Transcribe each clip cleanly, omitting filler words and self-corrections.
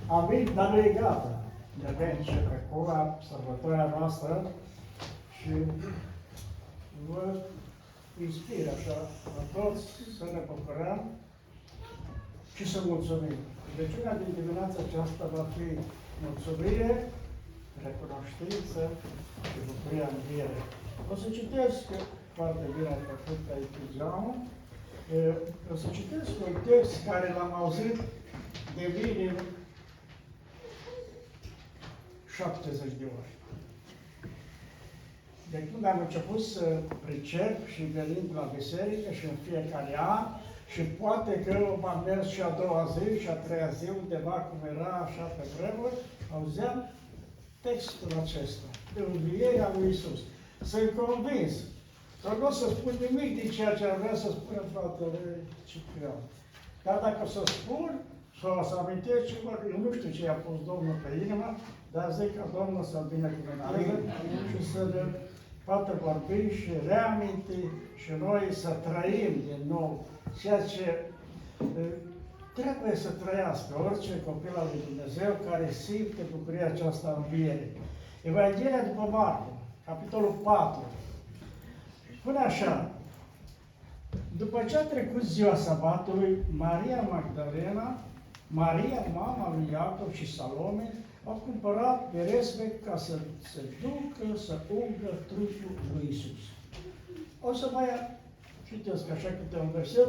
Amin, dar nu e gata. De începe acum sărbătoarea noastră și vă inspir așa la toți să ne bucurăm și să mulțumim. Rugăciunea din dimineața aceasta va fi mulțumire, recunoștință și bucuria înviere. O să citesc foarte bine făcut aici geamul. O să citesc un text care l-am auzit de minim 70 de ori. De când am început să pricep și venind la biserică și în fiecare an, și poate că m-am mers și a doua zi și a treia zi, undeva cum era așa pe vremuri, auzeam textul acesta, de învierea lui Iisus. Sunt convins că nu o să spun nimic din ceea ce ar vrea să spună fratele Ciprian. Dar dacă o să spun, sau o să amintesc ceva, eu nu știu ce i-a pus Domnul pe inimă, dar zic că Domnul să-l binecuvânteze și să ne poată vorbi și reaminti și noi să trăim din nou ceea ce trebuie să trăiască orice copil al lui Dumnezeu care simte bucuria aceasta a învierii. Evanghelia după Marcu, capitolul 4, spune așa: după ce a trecut ziua sabatului, Maria Magdalena, Maria, mama lui Iacov și Salome, au cumpărat peresme ca să se ducă să ungă trupul lui Iisus. O să mai citesc așa câte un verset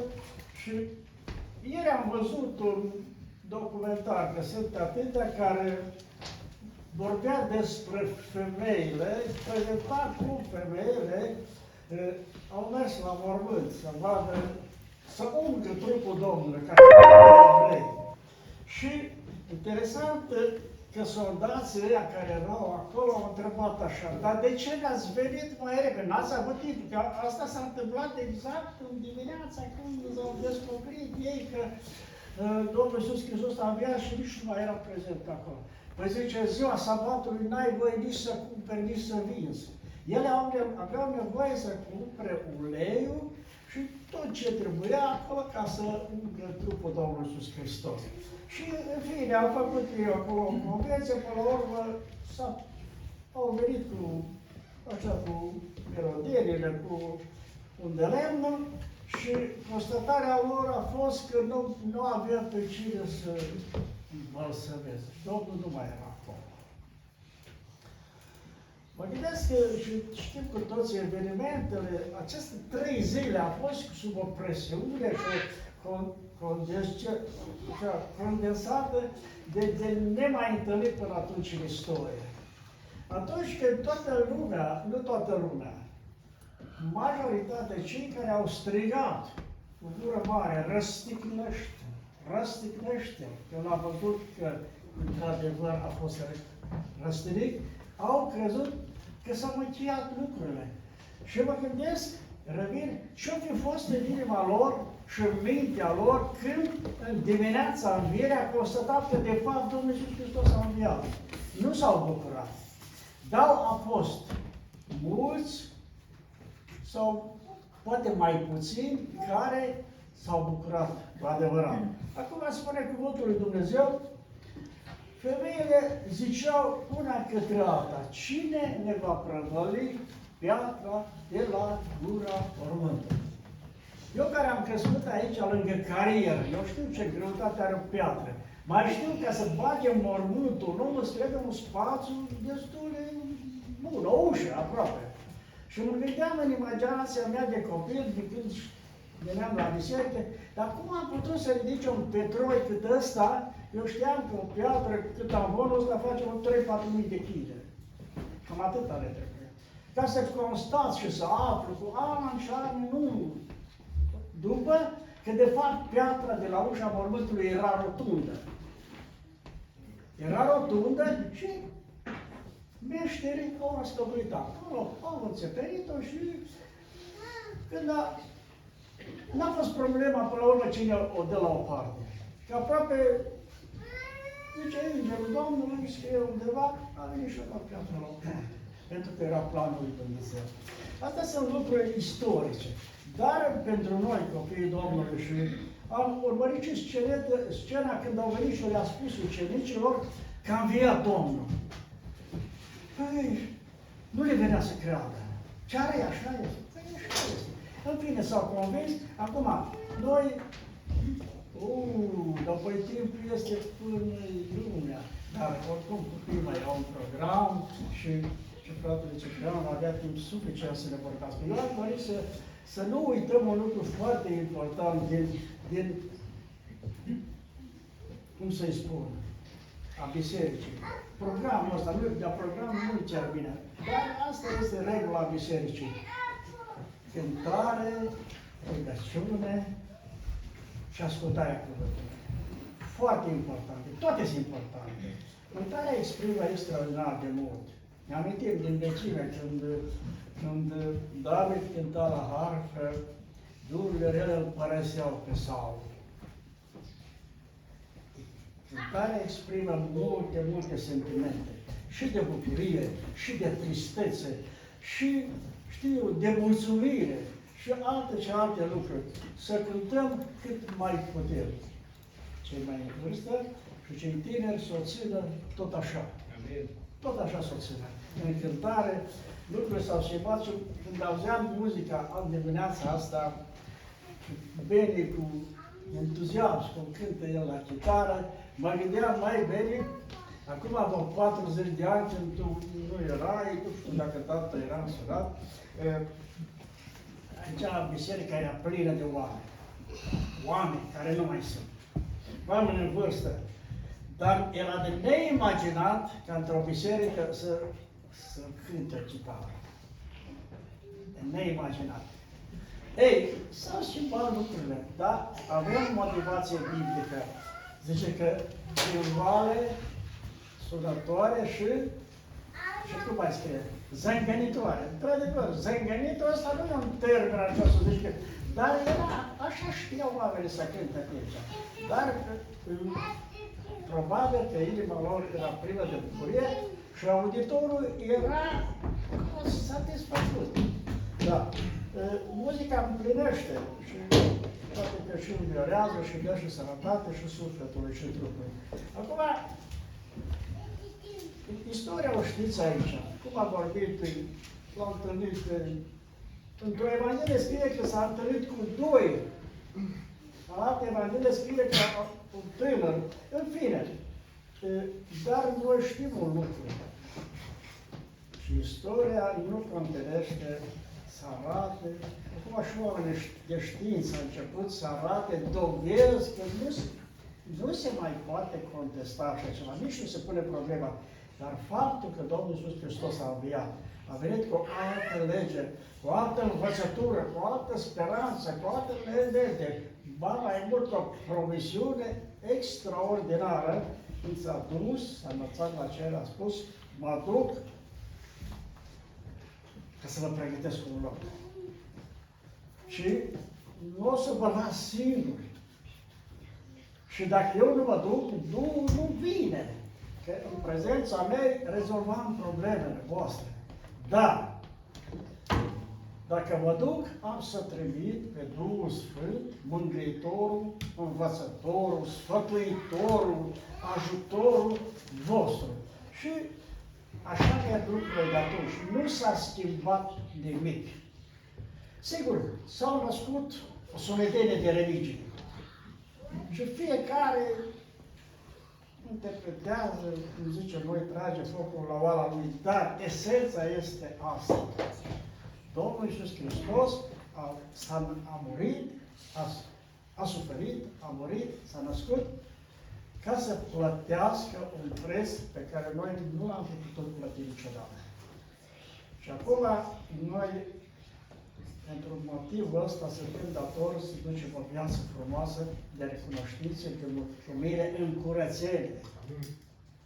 și ieri am văzut un documentar, că sunt atâtea care vorbea despre femeile, prezenta cum femeile au mers la mormânt să vadă, să ungă trupul Domnului, ca evrei. Și interesant că soldații ăia care erau acolo au întrebat așa: dar de ce n-ați venit mai repede? N-ați avut timp? Că asta s-a întâmplat exact în dimineața când s-au descoperit ei că Domnul Iisus Hristos a înviat și nici nu mai era prezent acolo. Păi zice, ziua sabatului n-ai voie nici să cumperi, nici să vinzi. Ele aveau nevoie să cumpere uleiul și tot ce trebuia acolo ca să ungă trupul Domnului Iisus Hristos. Și, în fine, au făcut ei acolo o convenție, până la urmă au venit cu melodiile, cu un de lemn și constatarea lor a fost că nu avea pe cine să balsămeze. Domnul nu mai era acolo. Mă gândesc că și știm cu toții evenimentele, aceste 3 zile au fost sub o presiune și condensată de nemai întâlnit până atunci în istorie. Atunci când toată lumea, nu toată lumea, majoritatea cei care au strigat cu gură mare, răstignește, răstignește, că l-am văzut că într-adevăr a fost răstignit, au crezut că s-au încheiat lucrurile. Și mă gândesc, revin, ce-o fi fost în inima lor și în mintea lor când în dimineața învierii a constatat că de fapt Domnul Iisus Hristos a înviat. Nu s-au bucurat. Dar a fost mulți sau poate mai puțini care s-au bucurat cu adevărat. Acum spune cuvântul lui Dumnezeu, femeile ziceau una către alta: cine ne va prăvăli piatra de la gura mormântului? Eu care am crescut aici, lângă carieră, eu știu ce greutate are o piatră. Mai știu, ca să bagem mormântul, nu îți trebuie un spațiu destul de bun, o ușă aproape. Și mă gândeam în imaginația mea de copil, de când veneam la biserică, dar cum am putut să ridice un petroi cât ăsta? Eu știam că o piatră cât amvonul ăsta face un 3-4 de kg. Cam atâta le trebuie. Ca să constați și să aflu cu ani și ani, nu. După că de fapt piatra de la ușa mormântului era rotundă. Era rotundă și meșterii au răstăvuit acolo, au înțeperit-o și când n-a fost problema până la urmă cine o dă la o parte. Că aproape, zice Îngerul Domnului, scrie undeva, a venit și a dat piatra la o parte. Pentru că era planul lui Dumnezeu. Astea sunt lucruri istorice. Dar pentru noi, copiii Domnului și am urmărit și scena când au venit și le-a spus ucenicilor că a înviat Domnul. Păi, nu le venea să creadă. Chiar e așa este? Păi așa este. În fine, s-au convins. Acum, noi, după timp este până lumea. Dar oricum copiii mai au un program și fratele Ciprian avea timp suficient să ne vorbească. Eu aș dori să nu uităm un lucru foarte important din cum să-i spun, a bisericii. Programul ăsta, dar programul nu chiar bine. Dar asta este regula bisericii. Cântare, rugăciune și ascultarea cuvântului. Foarte importante. Toate sunt importante. Cântarea exprimă extraordinar de mult. Ne amintim din vecime când David cânta la harfă, dururile rele îl părăseau pe Saul. Cântarea exprimă multe sentimente. Și de bucurie, și de tristețe, și, de mulțumire, și alte lucruri. Să cântăm cât mai putem. Cei mai în vârstă și cei tineri să o țină tot așa. Tot așa să o țină. În cântare, lucrurile s-au schimbat și când auzeam muzica în dimineața asta, Beni cu entuziasm, cum cântă el la chitară, mă gândeam, mai Beni, acum vreo 40 de ani, când tu nu erai, nu știu dacă tata era însurat, aici biserica era plină de oameni. Oameni care nu mai sunt. Oameni în vârstă. Dar era de neimaginat ca într-o biserică să cânte chitară. De neimaginat. Ei, s-au schimbat lucrurile, da? Avem motivație biblică. Zice că cimvale, sunătoare și cum mai scrie? Zângănitoare. Într-adevăr, zângănitul ăsta nu e un termen așa să zice, dar era, așa știau oamenii să cânte atunci. Dar probabil că inima lor era plină de bucurie și auditorul era satisfăcut. Da. Muzica împlinește și toate că și înviorează și dă și sănătate și sufletului și trupului. Acum, istoria o știți aici. Cum a vorbit, l-a întâlnit, într-o Evanghelie scrie că s-a întâlnit cu doi. În altă Evanghelie scrie că un tânăr. În fine, dar noi știm un lucru. Și istoria nu contenește să arate, acum și oamenii de știință au început să arate dovezi că nu se mai poate contesta așa ceva, nici nu se pune problema. Dar faptul că Domnul Iisus Hristos a înviat, a venit cu o altă lege, cu o altă învățătură, cu o altă speranță, cu o altă nădejde, ba mai mult o promisiune extraordinară, când s-a dus, s-a învățat la ce a spus, mă duc ca să vă pregătesc un loc. Și nu o să vă las singuri. Și dacă eu nu mă duc, nu vine. Că în prezența mea rezolvam problemele voastre. Dar, dacă mă duc, am să trimit pe Duhul Sfânt, Mângâietorul, Învățătorul, Sfătuitorul, Ajutorul vostru. Și așa e lucrurile de atunci. Nu s-a schimbat nimic. Sigur, s-au născut o sumedenie de religii. Și fiecare interpretează, cum zice noi, trage focul la oala lui, dar esența este asta. Domnul Iisus Hristos a murit, a suferit, a murit, s-a născut, ca să plătească un preț pe care noi nu l-am putut plăti niciodată. Și acum, noi, pentru motivul ăsta, suntem datori să ducem o viață frumoasă de recunoștință, de mulțumire, în curățenie,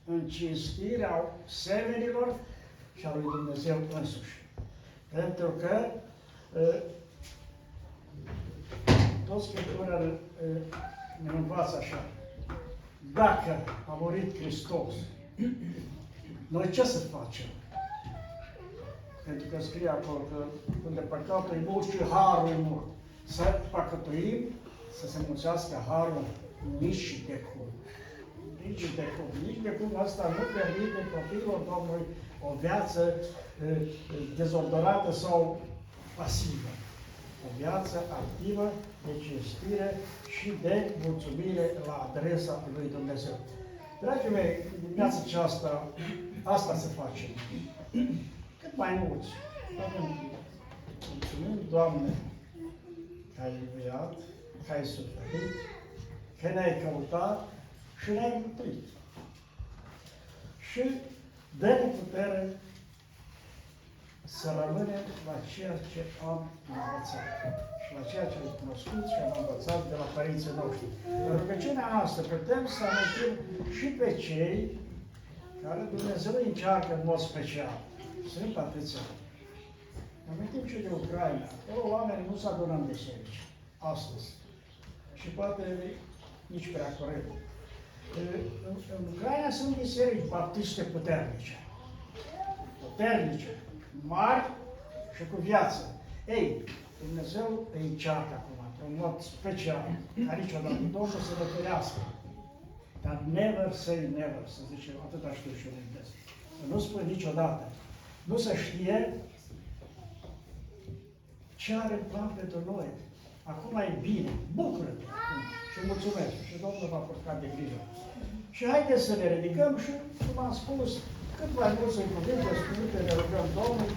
în cinstirea semenilor și a lui Dumnezeu însuși. Pentru că toți Scriptura ne învață așa. Dacă a murit Hristos, noi ce să facem? Pentru că scrie acolo că unde păcatul e mult și harul e mult. Să păcătuim, să se mulțească harul nici de cum. Nici de cum. Nici de cum asta nu permite copilul Domnului o viață dezordonată sau pasivă. O viață activă de cinstire și de mulțumire la adresa lui Dumnezeu. Dragii mei, dimineața aceasta, asta se face. Cât mai mulți. Mulțumim, Doamne, că ai iubiat, că ai suferit, că ne-ai căutat și ne-ai mântuit. Și dă-ne putere să rămânem la ceea ce am învățat și la ceea ce am cunoscut și am învățat de la părinții noștri. În rugăciunea noastră putem să amintim și pe cei care Dumnezeu îi încearcă în mod special. Sunt atâția. Amintim și de Ucraina. Acolo oamenii nu se adună în biserici astăzi. Și poate nici prea corect. În Ucraina sunt biserici baptiste puternice. Puternice, mari și cu viață. Ei, Dumnezeu îi încearcă acum, în mod special, ca niciodată. Domnul să ne ferească. Dar never say never, să zicem, atâta știu și eu în engleză. Să nu spui niciodată. Nu se știe ce are în plan pentru noi. Acum e bine. Bucură-te și mulțumesc. Și Domnul va purta de grijă. Și haideți să ne ridicăm și, cum am spus, cât mai mult să-i cuvinte, să ne rugăm Domnului.